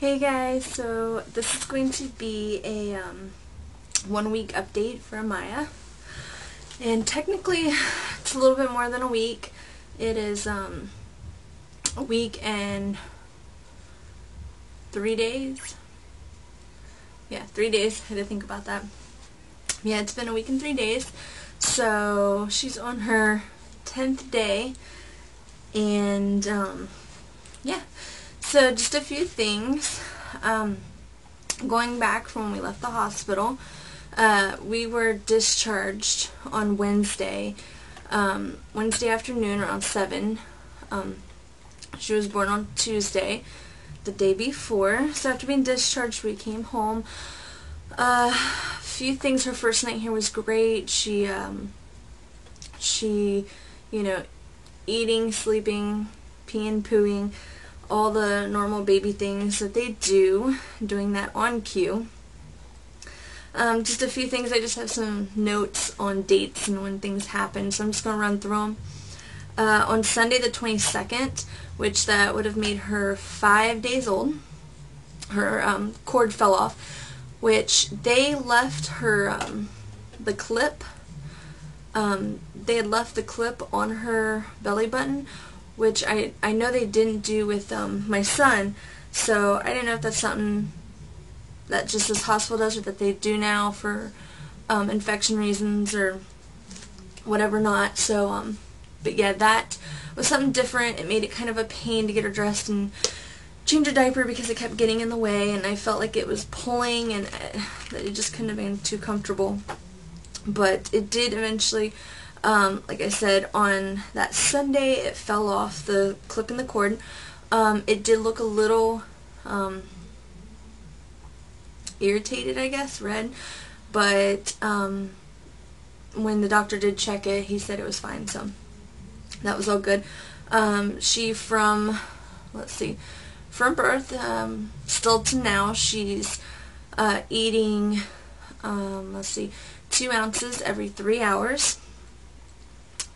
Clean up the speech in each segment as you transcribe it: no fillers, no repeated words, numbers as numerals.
Hey guys, so this is going to be a 1 week update for Amyia, and technically it's a little bit more than a week. It is a week and 3 days. Yeah, 3 days. I had to think about that. Yeah, it's been a week and 3 days. So she's on her 10th day, and yeah. So just a few things. Going back from when we left the hospital, we were discharged on Wednesday afternoon around 7. She was born on Tuesday, the day before. So after being discharged, we came home. A few things. Her first night here was great. She you know, eating, sleeping, peeing, pooing, all the normal baby things that they do, doing that on cue. Just a few things. I just have some notes on dates and when things happen, so I'm just going to run through them. On Sunday the 22nd, which that would have made her 5 days old, her cord fell off, which they left her the clip. They had left the clip on her belly button, which I know they didn't do with my son, so I didn't know if that's something that just this hospital does or that they do now for infection reasons or whatever not. So, but yeah, that was something different. It made it kind of a pain to get her dressed and change her diaper because it kept getting in the way, and I felt like it was pulling and that it just couldn't have been too comfortable. But it did eventually, like I said, on that Sunday it fell off, the clip in the cord. It did look a little irritated, I guess, red, but when the doctor did check it, he said it was fine, so that was all good. She from birth, still to now, she's eating, 2 ounces every 3 hours.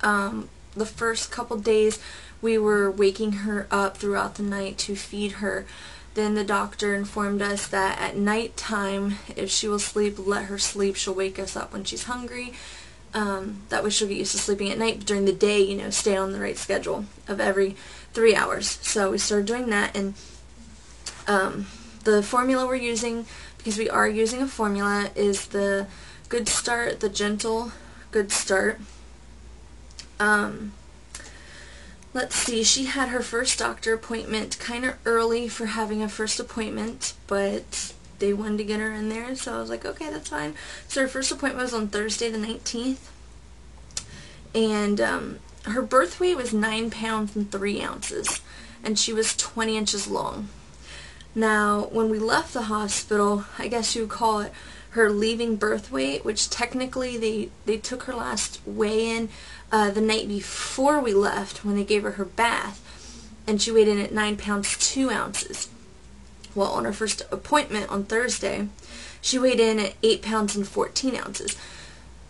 The first couple days we were waking her up throughout the night to feed her. Then the doctor informed us that at night time, if she will sleep, let her sleep. She'll wake us up when she's hungry. That way she'll get used to sleeping at night. But during the day, you know, stay on the right schedule of every 3 hours. So we started doing that, and the formula we're using, because we are using a formula, is the Good Start, the Gentle Good Start. Let's see, she had her first doctor appointment kind of early for having a first appointment, but they wanted to get her in there, so I was like, okay, that's fine. So her first appointment was on Thursday the 19th, and her birth weight was 9 pounds and 3 ounces, and she was 20 inches long. Now, when we left the hospital, I guess you would call it her leaving birth weight, which technically they took her last weigh-in the night before we left when they gave her bath, and she weighed in at 9 pounds 2 ounces. Well, on her first appointment on Thursday, she weighed in at 8 pounds and 14 ounces.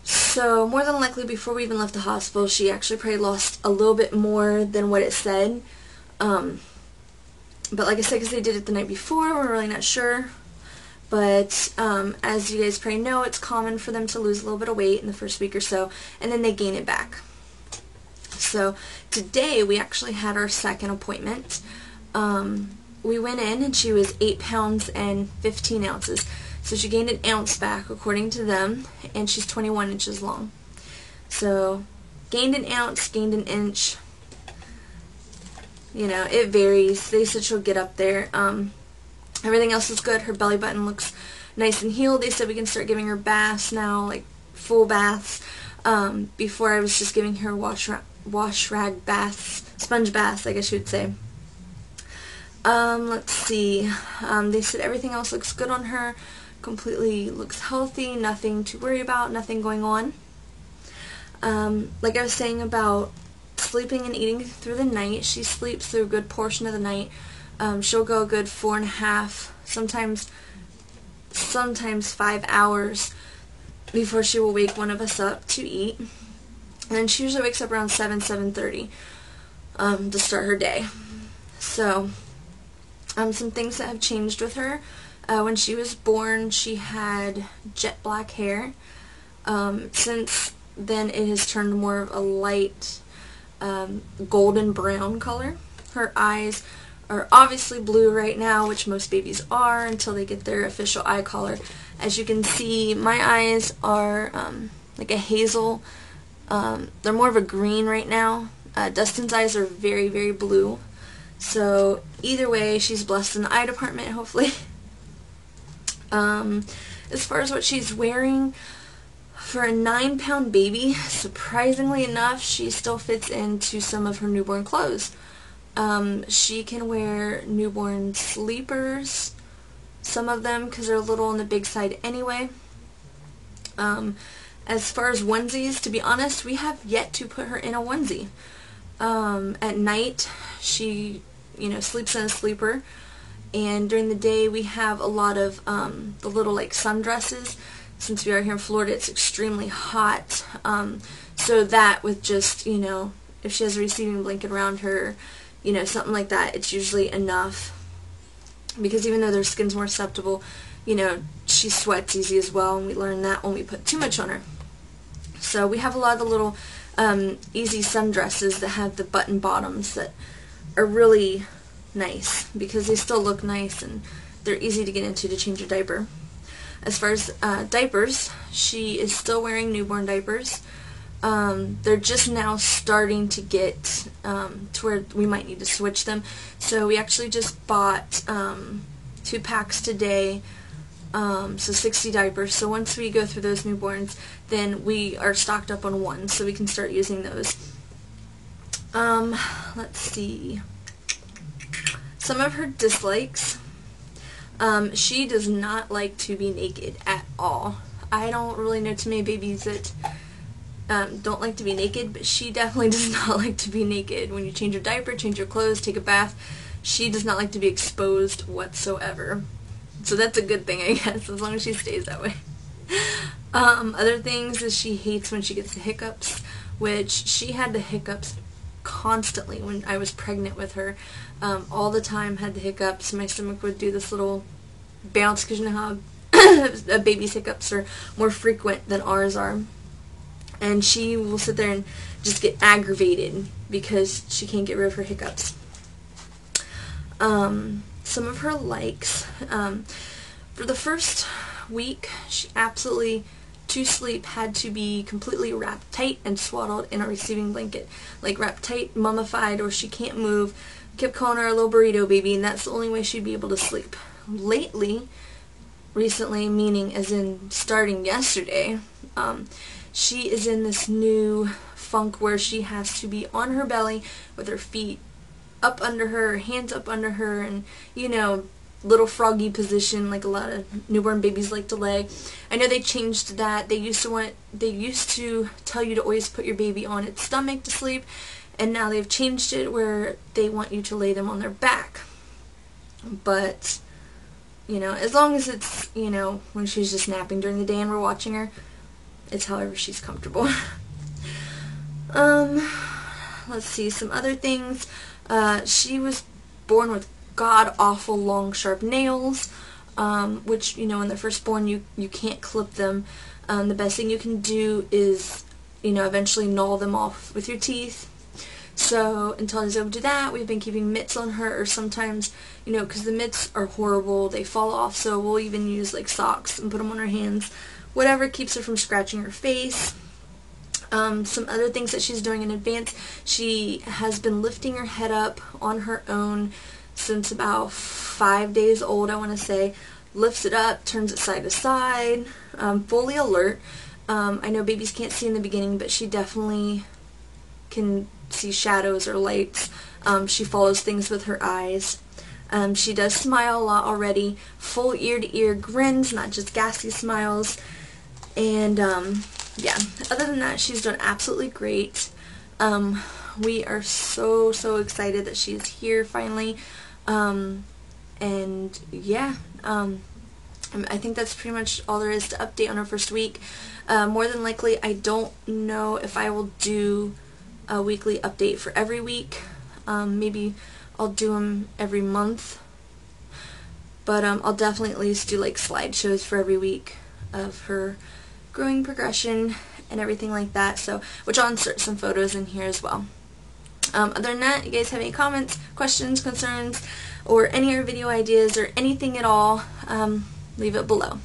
So more than likely, before we even left the hospital, she actually probably lost a little bit more than what it said. But like I said, because they did it the night before, we're really not sure. But as you guys probably know, it's common for them to lose a little bit of weight in the first week or so, and then they gain it back. So today we actually had our second appointment. We went in and she was 8 pounds and 15 ounces. So she gained an ounce back according to them, and she's 21 inches long. So gained an ounce, gained an inch. You know, it varies. They said she'll get up there. Everything else is good. Her belly button looks nice and healed. They said we can start giving her baths now, like full baths. Before I was just giving her wash rag baths, sponge baths, I guess you would say. Let's see. They said everything else looks good on her. Completely looks healthy. Nothing to worry about. Nothing going on. Like I was saying about sleeping and eating through the night, she sleeps through a good portion of the night. She'll go a good 4.5, sometimes 5 hours before she will wake one of us up to eat. And then she usually wakes up around 7:30 to start her day. So Some things that have changed with her. When she was born, she had jet black hair. Since then, it has turned more of a light golden brown color. Her eyes are obviously blue right now, which most babies are until they get their official eye color. As you can see, my eyes are like a hazel. They're more of a green right now. Dustin's eyes are very, very blue. So either way, she's blessed in the eye department, hopefully. As far as what she's wearing, for a 9-pound baby, surprisingly enough, she still fits into some of her newborn clothes. She can wear newborn sleepers, some of them, because they're a little on the big side anyway. As far as onesies, to be honest, we have yet to put her in a onesie. At night, she, sleeps in a sleeper, and during the day, we have a lot of the little like sundresses. Since we are here in Florida, it's extremely hot. So that with just, if she has a receiving blanket around her, something like that, it's usually enough. Because even though their skin's more susceptible, she sweats easy as well, and we learn that when we put too much on her. So we have a lot of the little easy sundresses that have the button bottoms that are really nice because they still look nice and they're easy to get into to change your diaper. As far as diapers, she is still wearing newborn diapers. They're just now starting to get to where we might need to switch them. So we actually just bought 2 packs today, so 60 diapers. So once we go through those newborns, then we are stocked up on 1, so we can start using those. Let's see. Some of her dislikes. She does not like to be naked at all. I don't really know too many babies that don't like to be naked, but she definitely does not like to be naked. When you change your diaper, change your clothes, take a bath, she does not like to be exposed whatsoever. So that's a good thing, I guess, as long as she stays that way. Other things is she hates when she gets the hiccups, which she had the hiccups constantly when I was pregnant with her. All the time had the hiccups. My stomach would do this little bounce because you know how a baby's hiccups are more frequent than ours are. And she will sit there and just get aggravated because she can't get rid of her hiccups. Some of her likes. For the first week, she absolutely, to sleep, had to be completely wrapped tight and swaddled in a receiving blanket. Like wrapped tight, mummified, or she can't move. Kept calling her a little burrito baby, and that's the only way she'd be able to sleep. Recently, meaning as in starting yesterday, she is in this new funk where she has to be on her belly with her feet up under her, hands up under her, and, little froggy position like a lot of newborn babies like to lay. I know they changed that. They used to tell you to always put your baby on its stomach to sleep, and now they've changed it where they want you to lay them on their back. But, as long as it's, when she's just napping during the day and we're watching her, it's however she's comfortable. Let's see, some other things. She was born with god-awful long sharp nails, which, when they're first born, you can't clip them. The best thing you can do is, eventually gnaw them off with your teeth. So until I was able to do that, we've been keeping mitts on her, or sometimes, because the mitts are horrible, they fall off, so we'll even use like socks and put them on her hands. Whatever keeps her from scratching her face. Some other things that she's doing in advance, she has been lifting her head up on her own since about 5 days old, I want to say. Lifts it up, turns it side to side, fully alert. I know babies can't see in the beginning, but she definitely can see shadows or lights. She follows things with her eyes. She does smile a lot already. Full ear-to-ear grins, not just gassy smiles. And, yeah, other than that, she's done absolutely great. We are so, so excited that she is here finally. And, yeah, I think that's pretty much all there is to update on her first week. More than likely, I don't know if I will do a weekly update for every week. Maybe I'll do them every month, But I'll definitely at least do like slideshows for every week of her growing progression and everything like that, so which I'll insert some photos in here as well. Other than that, you guys have any comments, questions, concerns, or any other video ideas or anything at all, leave it below.